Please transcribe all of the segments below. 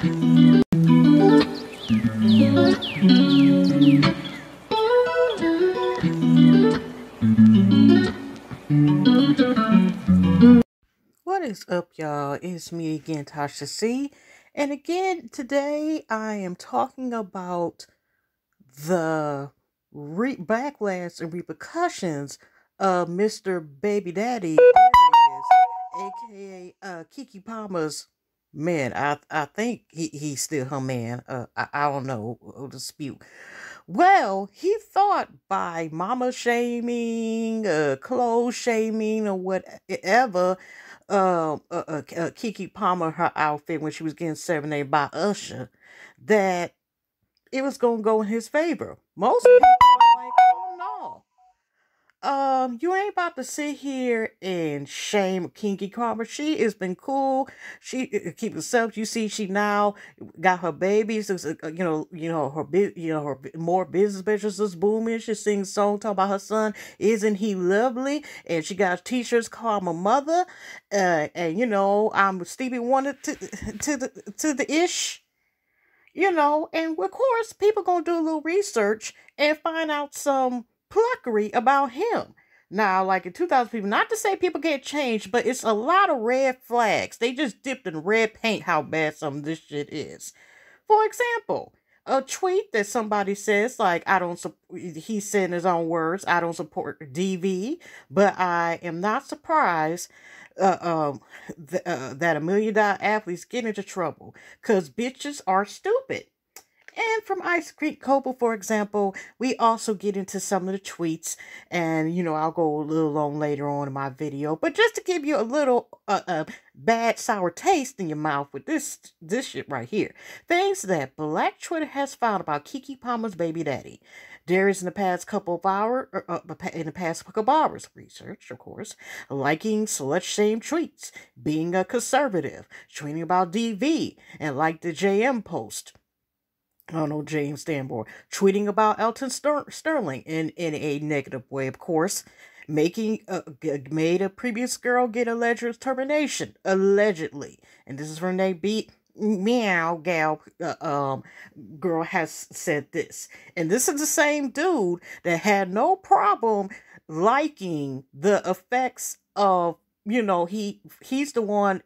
What is up, y'all? It's me again, Tasha C. And again, today I am talking about the backlash and repercussions of Mr. Baby Daddy, aka Keke Palmer's man. I think he's still her man. I don't know. We'll dispute. Well, he thought by mama shaming, clothes shaming, or whatever, Keke Palmer, her outfit when she was getting serenaded by Usher, that it was gonna go in his favor. Most people are like, oh no. You ain't about to sit here and shame Kinky Carver. She has been cool. She keep herself. You see, she now got her babies. Her more business is booming. She sings songs talking about her son. Isn't he lovely? And she got t-shirts called my mother. And I'm Stevie Wonder to the ish. And of course, people gonna do a little research and find out some pluckery about him. Now, like in 2000 people, not to say people can't change, but it's a lot of red flags. They just dipped in red paint how bad some of this shit is. For example, a tweet that somebody says, like, he said in his own words, I don't support DV, but I am not surprised that $1 million athletes get into trouble because bitches are stupid. And from Ice Cream Cobra, for example, we also get into some of the tweets, and I'll go a little long later on in my video, but just to give you a little bad sour taste in your mouth with this shit right here. Things that Black Twitter has found about Keke Palmer's baby daddy. There is in the past couple of hours, research, of course, liking slut shame tweets, being a conservative, tweeting about DV, and like the JM post. I don't know, James Stanmore, tweeting about Elton Sterling in a negative way, of course, made a previous girl get alleged termination, allegedly. And this is from they meow gal girl has said this. And this is the same dude that had no problem liking the effects of, he's the one,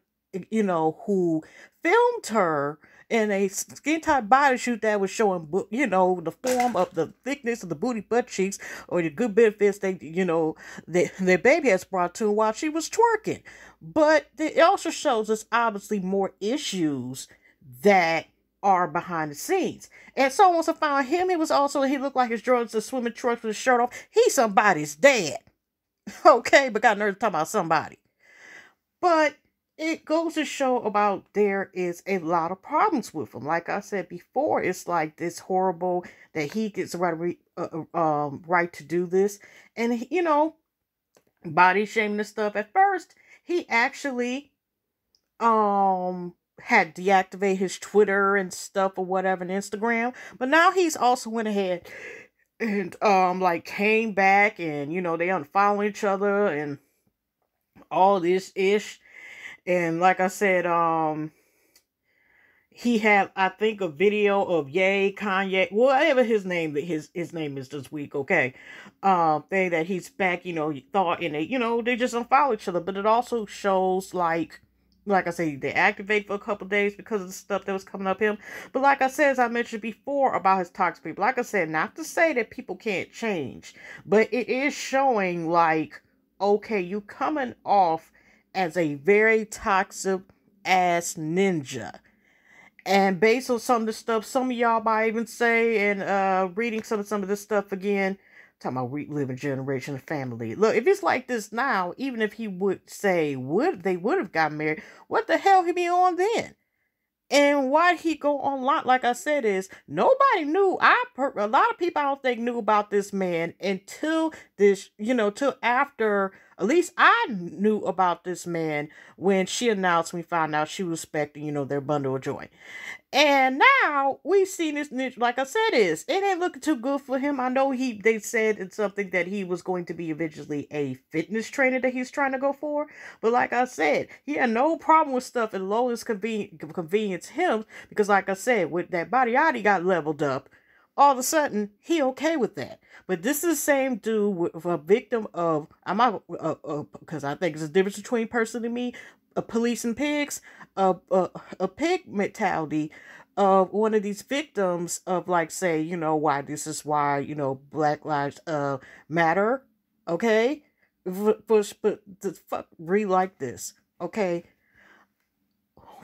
who filmed her in a skin tight bodysuit that was showing, the form of the thickness of the booty butt cheeks or the good benefits their baby has brought to her while she was twerking. But it also shows us obviously more issues that are behind the scenes. And so once I found him, he looked like his Jordans a swimming trunks with his shirt off. He's somebody's dad. Okay, but got nerves to talk about somebody. But it goes to show about there is a lot of problems with him. Like I said before, it's like this horrible that he gets the right to do this. And, body shaming and stuff. At first, he actually had deactivated his Twitter and stuff or whatever and Instagram. But now he's also went ahead and came back and, they unfollowing each other and all this ish. And like I said, he had, I think, a video of Kanye, whatever his name is this week, okay? Thing that he's back, thought in it, they just unfollow each other. But it also shows, like I say, they activate for a couple days because of the stuff that was coming up him. But like I said, as I mentioned before about his toxic people, like I said, not to say that people can't change, but it is showing, like, okay, you coming off as a very toxic ass ninja. And based on some of the stuff, some of y'all might even say, and reading some of this stuff again, talking about reliving generation of family. Look, if it's like this now, even if he would say they would have gotten married, what the hell he be on then? And why he go online, like I said, is nobody knew. A lot of people I don't think knew about this man until this, till after At least I knew about this man when she announced, we found out she was expecting, their bundle of joy. And now we've seen this niche, like I said, it ain't looking too good for him. I know they said it's something that he was going to be eventually a fitness trainer that he's trying to go for. But like I said, he had no problem with stuff as low as convenience him, because like I said, with that body got leveled up, all of a sudden he okay with that. But this is the same dude with a victim of, I'm not, because I think there's a difference between person and me, police and pigs, a pig mentality of one of these victims of, like, say, why this is why, Black Lives Matter, okay? But the fuck like this, okay?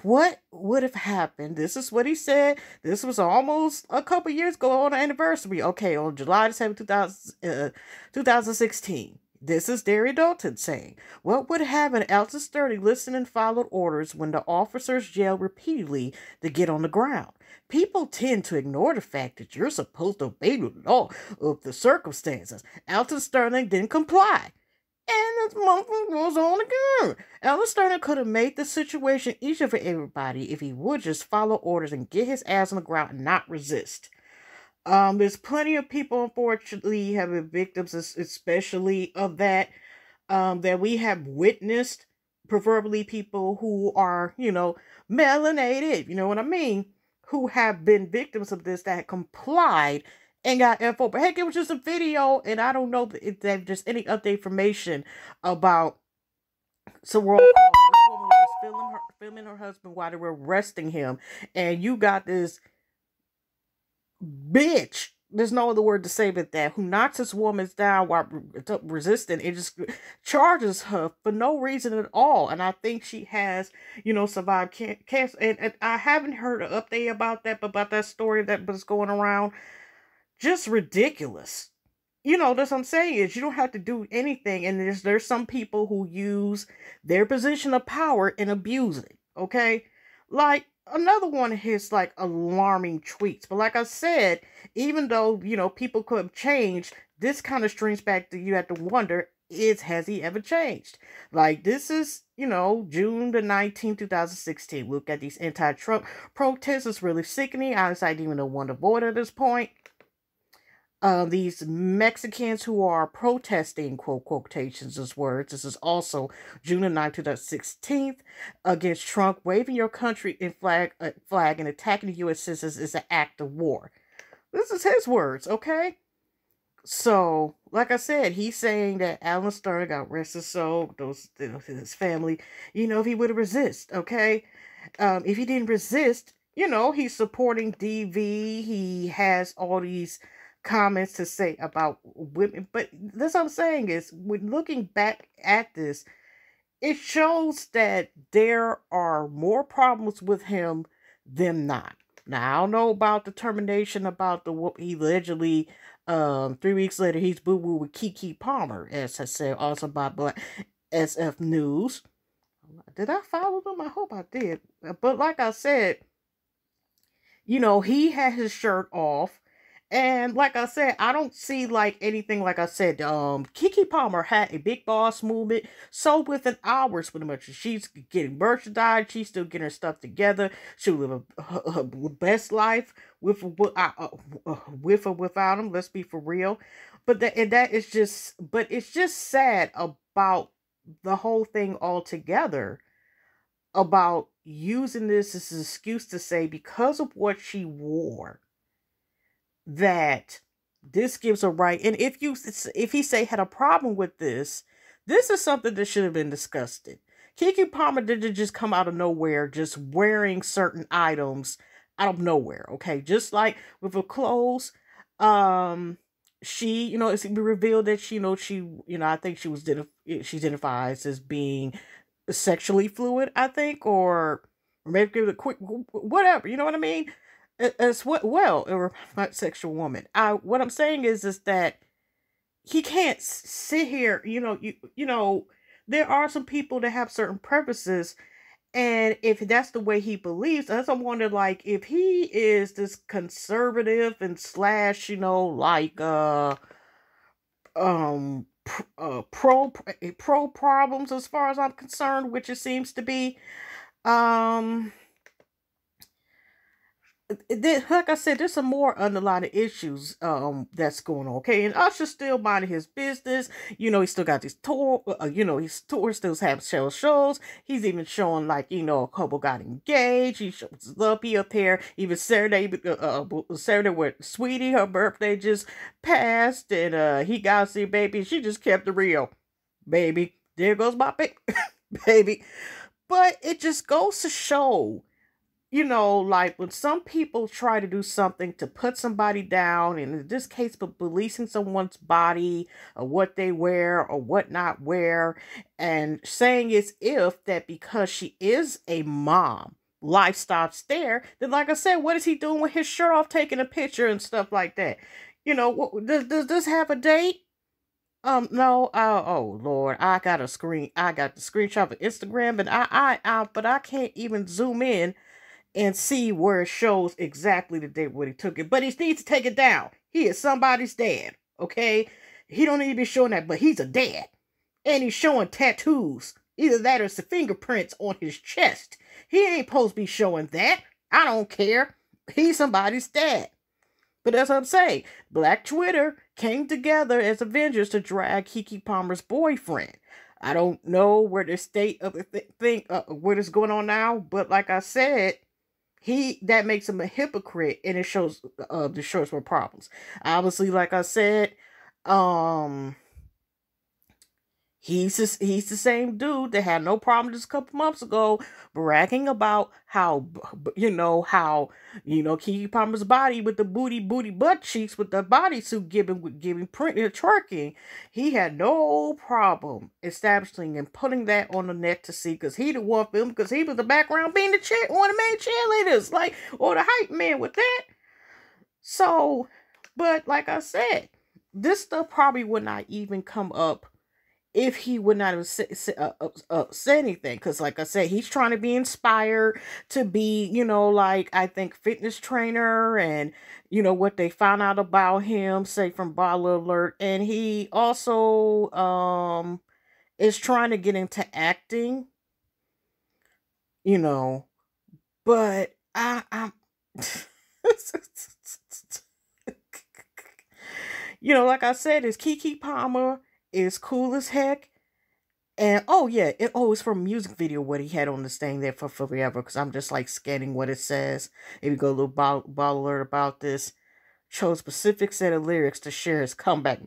What would have happened? This is what he said. This was almost a couple years ago on the anniversary. Okay, on July 7, 2016. This is Derry Dalton saying, what would happen? Elton Sturdy listened and followed orders when the officers yelled repeatedly to get on the ground. People tend to ignore the fact that you're supposed to obey the law of the circumstances. Elton Sterling didn't comply. And this motherfucker goes on again. Elton Sterling could have made the situation easier for everybody if he would just follow orders and get his ass on the ground and not resist. There's plenty of people, unfortunately, have been victims, especially of that, that we have witnessed, preferably people who are, melanated, you know what I mean, who have been victims of this, that complied and got F4. But heck, it was just a video, and I don't know if there's just any update information about some roll call. This woman was just filming her husband while they were arresting him, and you got this bitch, there's no other word to say but that, who knocks this woman down while resisting and just charges her for no reason at all. And I think she has, survived cancer. And I haven't heard an update about that story that was going around. Just ridiculous. That's what I'm saying, is you don't have to do anything. And there's some people who use their position of power and abuse it. Okay? Like, another one of his, like, alarming tweets. But like I said, even though, people could have changed, this kind of strings back to, you have to wonder, has he ever changed? Like, this is, June the 19th, 2016. Look at these anti-Trump protests. It's really sickening. I didn't even know one to avoid at this point. These Mexicans who are protesting, quote, quotations as words. This is also June 9, 2016, against Trump. Waving your country in flag and attacking the U.S. citizens is an act of war. This is his words, okay? So, like I said, he's saying that Alan Stern got arrested, so his family, if he would have resisted, okay? If he didn't resist, he's supporting DV. He has all these comments to say about women, but that's what I'm saying is, when looking back at this, it shows that there are more problems with him than not. Now, I don't know about the termination about he allegedly 3 weeks later he's boo-boo with Keke Palmer, as I said, also by Black SF News. Did I follow them? I hope I did. But like I said, he had his shirt off. And like I said, I don't see like anything, like I said, Keke Palmer had a big boss movement. So within hours, pretty much, she's getting merchandise. She's still getting her stuff together. She'll live her best life with or without him. Let's be for real. But it's just sad about the whole thing altogether, about using this as an excuse to say, because of what she wore, that this gives a right. And if he say had a problem with this is something that should have been discussed. Keke Palmer didn't just come out of nowhere just wearing certain items out of nowhere, okay? Just like with her clothes, she, it's revealed that she, I think she identifies as being sexually fluid, I think, or maybe give it a quick whatever, you know what I mean? As well, a sexual woman. What I'm saying is that he can't sit here. There are some people that have certain purposes, and if that's the way he believes, I wonder, like, if he is this conservative and slash, pro problems as far as I'm concerned, which it seems to be. Um, like I said, there's some more underlying issues that's going on. Okay, and Usher's still minding his business. He still got these tour. His tour still have shows. He's even showing like a couple got engaged. He shows his love. He up here even Saturday with Sweetie. Her birthday just passed, and he got to see baby. She just kept it real, baby. There goes my baby. But it just goes to show, like when some people try to do something to put somebody down, and in this case, but policing someone's body or what they wear or what not wear, and saying it's if that because she is a mom, life stops there, then like I said, what is he doing with his shirt off, taking a picture and stuff like that? Does this have a date? No. Oh Lord, I got the screenshot of Instagram, and but I can't even zoom in and see where it shows exactly the date when he took it. But he needs to take it down. He is somebody's dad, okay? He don't need to be showing that, but he's a dad. And he's showing tattoos. Either that or some fingerprints on his chest. He ain't supposed to be showing that. I don't care. He's somebody's dad. But that's what I'm saying. Black Twitter came together as Avengers to drag Keke Palmer's boyfriend. I don't know where the state of the what is going on now, but like I said, that makes him a hypocrite, and it shows the shorts more problems. Obviously, like I said, he's the same dude that had no problem just a couple months ago bragging about how Keke Palmer's body with the booty butt cheeks with the bodysuit giving print and twerking. He had no problem establishing and putting that on the net to see, because he the one film, because he was the background being one of the main cheerleaders, like, or the hype man with that. So, but like I said, this stuff probably would not even come up if he would not have said anything. Because like I said, he's trying to be inspired to be, like, I think fitness trainer, and what they found out about him, say from Bottle Alert. And he also is trying to get into acting, but I'm like I said, is Keke Palmer is cool as heck. And it's from a music video what he had on this thing there for forever, because I'm just like scanning what it says. If you go a little bottle alert about this, chose specific set of lyrics to share his comeback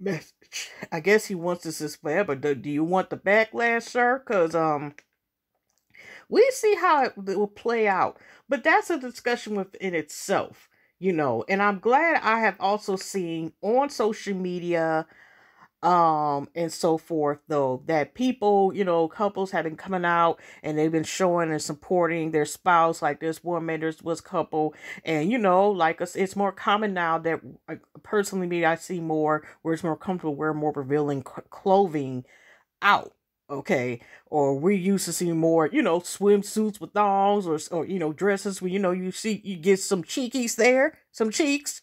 message. I guess he wants this as forever. Do you want the backlash, sir? Because we see how it will play out, but that's a discussion within itself, And I'm glad I have also seen on social media and so forth, though, that people, couples have been coming out and they've been showing and supporting their spouse. Like this woman, there was a couple, and like it's more common now that personally, me, I see more where it's more comfortable wear more revealing clothing out. Okay, or we used to see more, swimsuits with thongs, or dresses where you get some cheekies there, some cheeks.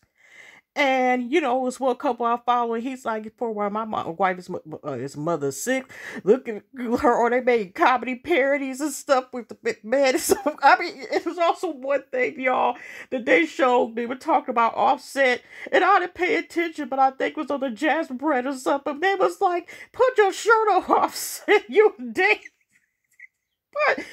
And it was one couple I following. He's like, poor wife, my wife is his mother's sick. Look at her, or they made comedy parodies and stuff with the big man. So, I mean, it was also one thing, y'all, that they showed. They were talking about Offset, and I didn't pay attention, but I think it was on the Jazz Bread or something. They was like, put your shirt on, Offset, you damn. But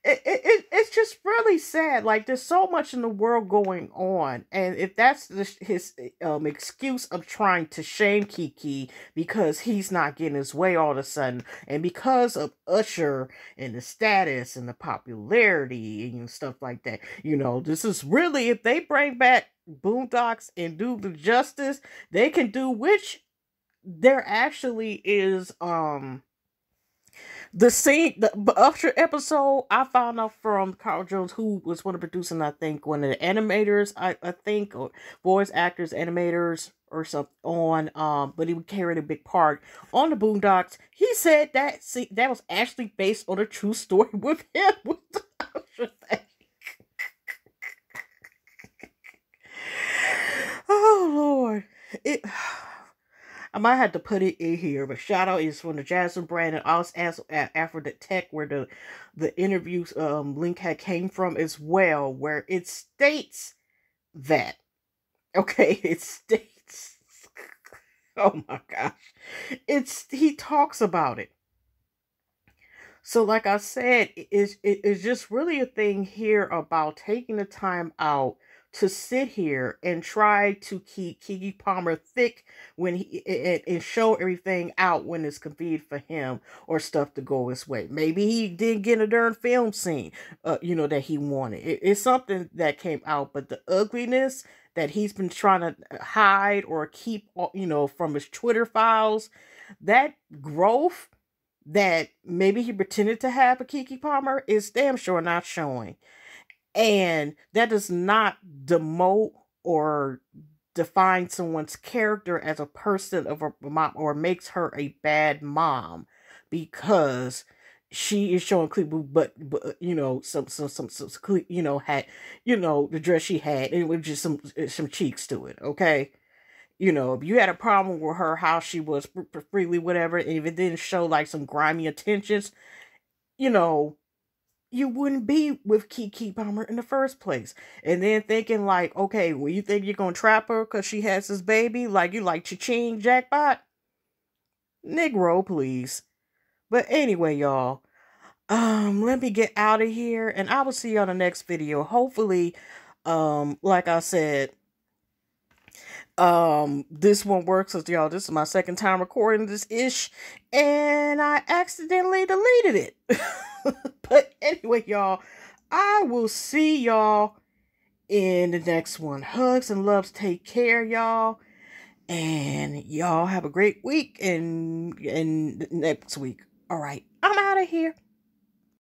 it's just really sad. Like, there's so much in the world going on, and if that's his excuse of trying to shame Keke because he's not getting his way all of a sudden, and because of Usher and the status and the popularity and stuff like that, this is really, if they bring back Boondocks and do the justice they can do, which there actually is the Usher episode, I found out from Carl Jones, who was one of the producers, I think, one of the animators, I think, or voice actors, animators, or something on, but he carried a big part on the Boondocks. He said that was actually based on a true story with him, with the Usher thing. Oh, Lord. I might have to put it in here, but shout out is from the Jasmine brand and also after the tech where the interview link had came from as well, where it states that. Okay, it states. Oh my gosh. He talks about it. So, like I said, it's just really a thing here about taking the time out to sit here and try to keep Keke Palmer thick when and show everything out when it's convenient for him or stuff to go his way. Maybe he didn't get a darn film scene, that he wanted. It's something that came out, but the ugliness that he's been trying to hide or keep, from his Twitter files, that growth that maybe he pretended to have a Keke Palmer is damn sure not showing. And that does not demote or define someone's character as a person of a mom or makes her a bad mom because she is showing clear, but some had the dress she had and it was just some cheeks to it. Okay. If you had a problem with her, how she was freely, whatever, and if it didn't show like some grimy intentions, you wouldn't be with Keke Palmer in the first place. And then thinking like, okay, well, you think you're gonna trap her because she has this baby? Like you like cha-ching jackpot? Negro, please. But anyway, y'all, let me get out of here, and I will see you on the next video. Hopefully, like I said, this one works because y'all, this is my second time recording this ish, and I accidentally deleted it. But anyway, y'all, I will see y'all in the next one. Hugs and loves. Take care, y'all, and y'all have a great week and next week. All right, I'm out of here.